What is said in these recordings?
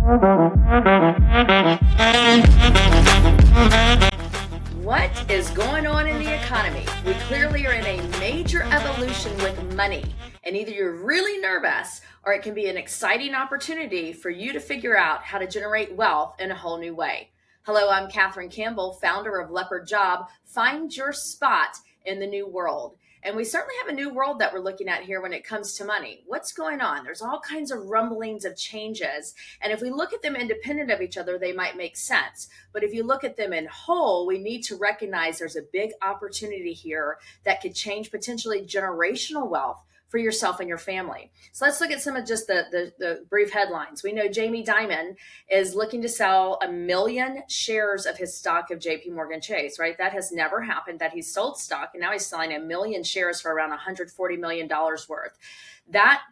What is going on in the economy? We clearly are in a major evolution with money, and either you're really nervous or it can be an exciting opportunity for you to figure out how to generate wealth in a whole new way. Hello, I'm Katherine Campbell, founder of Leopard Job. Find your spot in the new world. And we certainly have a new world that we're looking at here when it comes to money. What's going on? There's all kinds of rumblings of changes. And if we look at them independent of each other, they might make sense. But if you look at them in whole, we need to recognize there's a big opportunity here that could change potentially generational wealth for yourself and your family. So let's look at some of just the brief headlines. We know Jamie Dimon is looking to sell 1 million shares of his stock of JP Morgan Chase, right? That has never happened, that he's sold stock, and now he's selling 1 million shares for around $140 million worth. That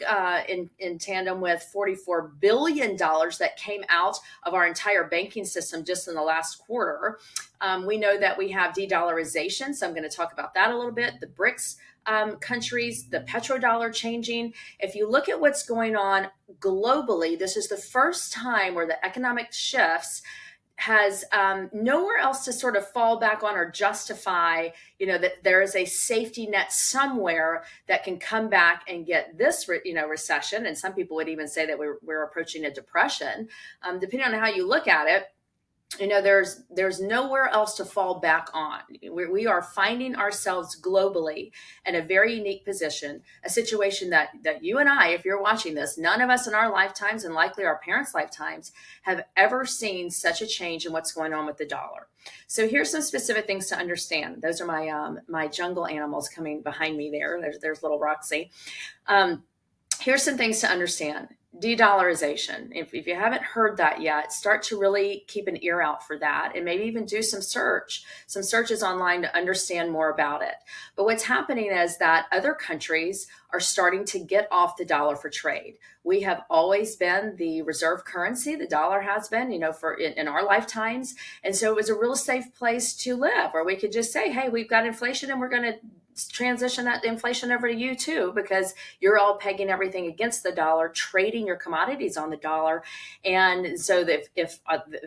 in tandem with $44 billion that came out of our entire banking system just in the last quarter. We know that we have de-dollarization, so I'm going to talk about that a little bit. The BRICS countries, the petrodollar changing. If you look at what's going on globally, this is the first time where the economic shifts has nowhere else to sort of fall back on or justify, that there is a safety net somewhere that can come back and get this, recession. And some people would even say that we're approaching a depression, depending on how you look at it. There's nowhere else to fall back on. We are finding ourselves globally in a very unique position, a situation that you and I, if you're watching this, none of us in our lifetimes and likely our parents' lifetimes have ever seen such a change in what's going on with the dollar. So here's some specific things to understand. Those are my jungle animals coming behind me there. There's little Roxy. Here's some things to understand. De-dollarization. If you haven't heard that yet, start to really keep an ear out for that, and maybe even do some searches online to understand more about it. But what's happening is that other countries are starting to get off the dollar for trade. We have always been the reserve currency. The dollar has been, in our lifetimes. And so it was a real safe place to live, where we could just say, hey, we've got inflation and we're going to transition that inflation over to you too, because you're all pegging everything against the dollar, trading your commodities on the dollar. And so that if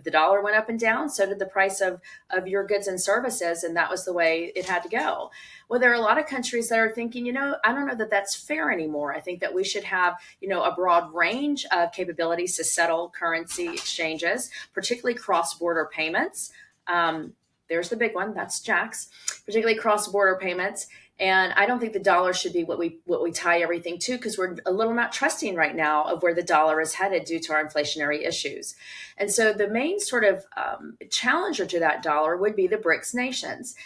the dollar went up and down, so did the price of your goods and services. And that was the way it had to go. Well, there are a lot of countries that are thinking, I don't know that that's fair anymore. I think that we should have, a broad range of capabilities to settle currency exchanges, particularly cross-border payments. There's the big one, that's Jack's, particularly cross-border payments. And I don't think the dollar should be what we tie everything to, because we're a little not trusting right now of where the dollar is headed due to our inflationary issues. And so the main sort of challenger to that dollar would be the BRICS nations.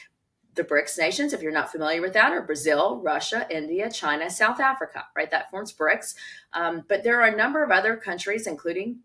The BRICS nations, if you're not familiar with that, are Brazil, Russia, India, China, South Africa, right? That forms BRICS. But there are a number of other countries, including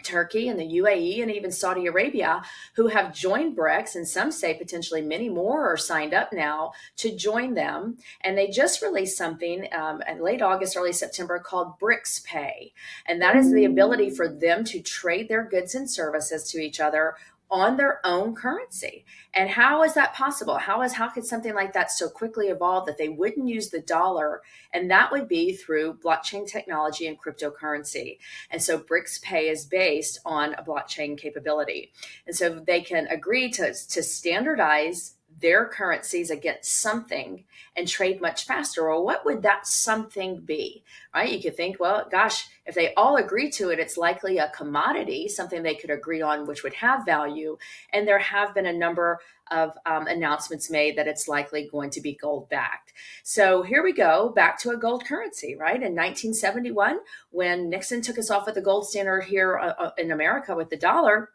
Turkey and the UAE and even Saudi Arabia, who have joined BRICS, and some say potentially many more are signed up now to join them. And they just released something in late August, early September called BRICS Pay. And that is the ability for them to trade their goods and services to each other on their own currency. And how is that possible? How could something like that so quickly evolve that they wouldn't use the dollar? And that would be through blockchain technology and cryptocurrency. And so BRICS Pay is based on a blockchain capability. And so they can agree to standardize their currencies against something and trade much faster. Or what would that something be, right? You could think, well, gosh, if they all agree to it, it's likely a commodity, something they could agree on, which would have value. And there have been a number of announcements made that it's likely going to be gold backed. So here we go, back to a gold currency, right? In 1971, when Nixon took us off of the gold standard here in America with the dollar,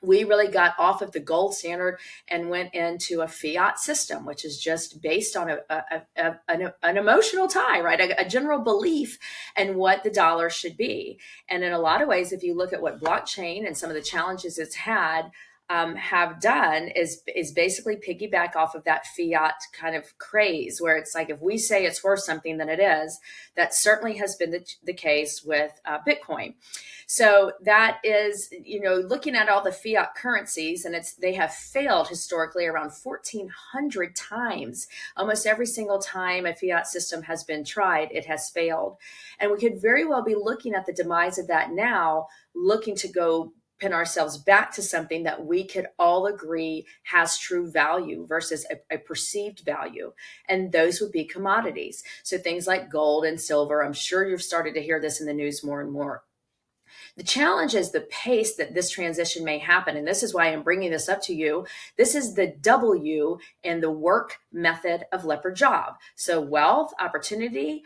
we really got off of the gold standard and went into a fiat system, which is just based on an emotional tie, right? A general belief in what the dollar should be. And in a lot of ways, if you look at what blockchain and some of the challenges it's had, have done is basically piggyback off of that fiat kind of craze, where it's like, if we say it's worth something, then it is. That certainly has been the case with Bitcoin. So that is, looking at all the fiat currencies, and they have failed historically around 1,400 times. Almost every single time a fiat system has been tried, it has failed. And we could very well be looking at the demise of that now, looking to go pin ourselves back to something that we could all agree has true value versus a perceived value. And those would be commodities. So things like gold and silver. I'm sure you've started to hear this in the news more and more. The challenge is the pace that this transition may happen. And this is why I'm bringing this up to you. This is the W in the work method of leopard job. So wealth, opportunity,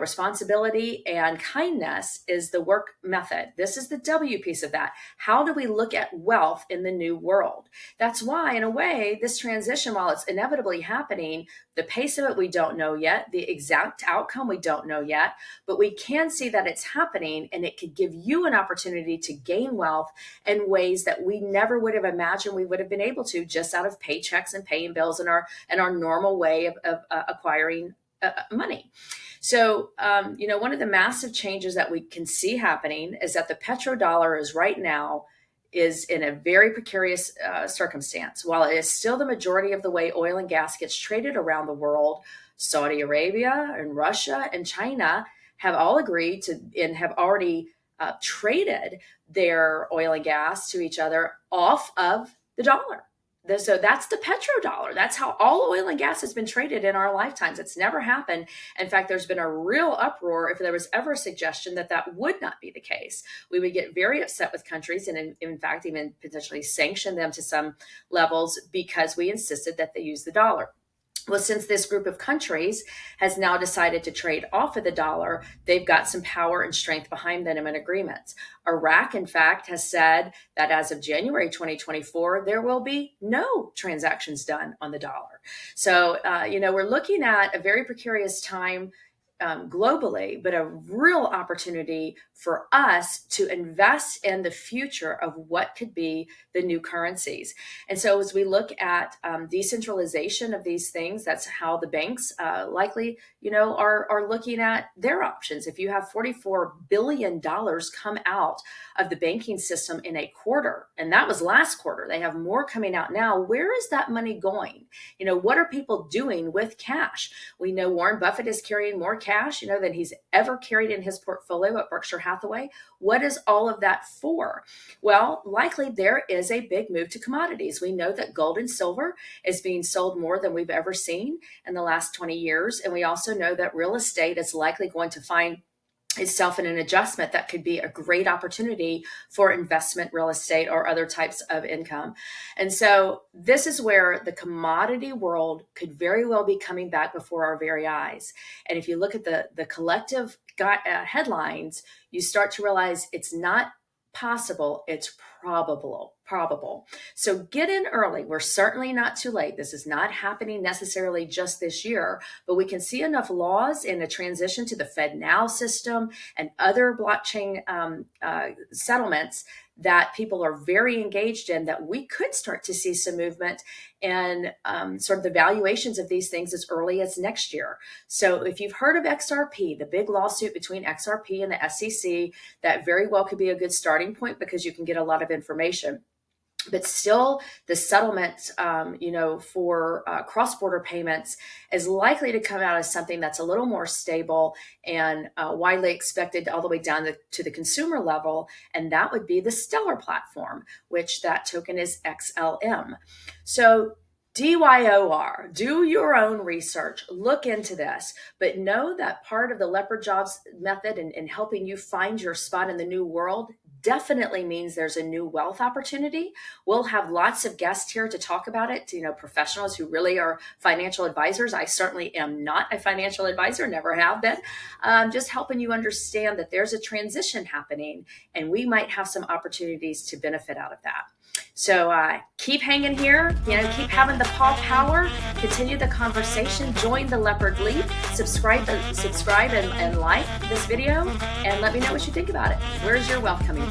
responsibility, and kindness is the work method. This is the W piece of that. How do we look at wealth in the new world? That's why, in a way, this transition, while it's inevitably happening, the pace of it we don't know yet, the exact outcome we don't know yet, but we can see that it's happening, and it could give you an opportunity to gain wealth in ways that we never would have imagined we would have been able to, just out of paychecks and paying bills and our normal way of acquiring money. So, one of the massive changes that we can see happening is that the petrodollar is right now is in a very precarious circumstance. While it is still the majority of the way oil and gas gets traded around the world, Saudi Arabia and Russia and China have all agreed to and have already traded their oil and gas to each other off of the dollar. So that's the petrodollar. That's how all oil and gas has been traded in our lifetimes. It's never happened. In fact, there's been a real uproar if there was ever a suggestion that that would not be the case. We would get very upset with countries and, in fact, even potentially sanction them to some levels because we insisted that they use the dollar. Well, since this group of countries has now decided to trade off of the dollar, they've got some power and strength behind them in agreements. Iraq, in fact, has said that as of January 2024, there will be no transactions done on the dollar. So, we're looking at a very precarious time globally, but a real opportunity for us to invest in the future of what could be the new currencies. And so as we look at decentralization of these things, that's how the banks likely, are looking at their options. If you have $44 billion come out of the banking system in a quarter, and that was last quarter, they have more coming out now. Where is that money going? What are people doing with cash? We know Warren Buffett is carrying more cash, than he's ever carried in his portfolio at Berkshire Hathaway. What is all of that for? Well, likely there is a big move to commodities. We know that gold and silver is being sold more than we've ever seen in the last 20 years. And we also know that real estate is likely going to find itself in an adjustment that could be a great opportunity for investment real estate or other types of income. And so this is where the commodity world could very well be coming back before our very eyes. And if you look at the collective headlines, you start to realize it's not possible, it's probable. So get in early. We're certainly not too late. This is not happening necessarily just this year, but we can see enough laws in a transition to the FedNow system and other blockchain settlements that people are very engaged in, that we could start to see some movement and sort of the valuations of these things as early as next year. So if you've heard of XRP, the big lawsuit between XRP and the SEC, that very well could be a good starting point because you can get a lot of information. But still, the settlement, for cross-border payments is likely to come out as something that's a little more stable and widely expected all the way down to the consumer level. And that would be the Stellar platform, which that token is XLM. So DYOR, do your own research, look into this, but know that part of the leopard jobs method in helping you find your spot in the new world definitely means there's a new wealth opportunity. We'll have lots of guests here to talk about it, professionals who really are financial advisors. I certainly am not a financial advisor, never have been. Just helping you understand that there's a transition happening and we might have some opportunities to benefit out of that. So keep hanging here, keep having the paw power, continue the conversation, join the Leopard Leap, subscribe and like this video, and let me know what you think about it. Where's your wealth coming from?